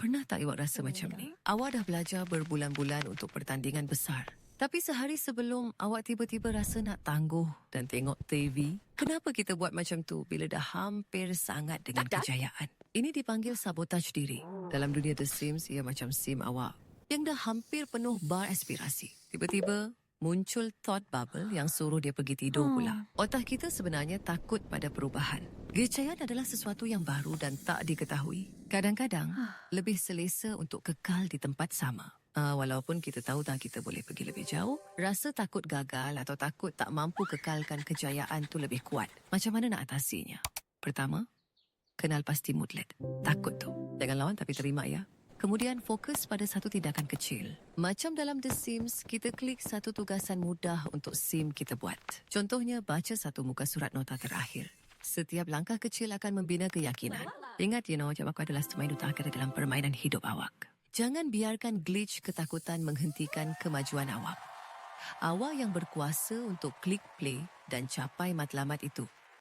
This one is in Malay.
Pernah tak awak rasa macam ni? Awak dah belajar berbulan-bulan untuk pertandingan besar. Tapi sehari sebelum awak tiba-tiba rasa nak tangguh dan tengok TV. Kenapa kita buat macam tu bila dah hampir sangat dengan kejayaan? Ini dipanggil sabotaj diri. Dalam dunia The Sims, ia macam sim awak yang dah hampir penuh bar aspirasi. Tiba-tiba muncul thought bubble yang suruh dia pergi tidur pula. Otak kita sebenarnya takut pada perubahan. Kejayaan adalah sesuatu yang baru dan tak diketahui. Kadang-kadang, lebih selesa untuk kekal di tempat sama. Walaupun kita tahu tak kita boleh pergi lebih jauh, rasa takut gagal atau takut tak mampu kekalkan kejayaan tu lebih kuat. Macam mana nak atasinya? Pertama, kenal pasti moodlet. Takut tu. Jangan lawan tapi terima ya. Kemudian fokus pada satu tindakan kecil. Macam dalam The Sims, kita klik satu tugasan mudah untuk sim kita buat. Contohnya, baca satu muka surat nota terakhir. Setiap langkah kecil akan membina keyakinan. Ingat, jawab aku adalah semain utara dalam permainan hidup awak. Jangan biarkan glitch ketakutan menghentikan kemajuan awak. Awak yang berkuasa untuk klik play dan capai matlamat itu.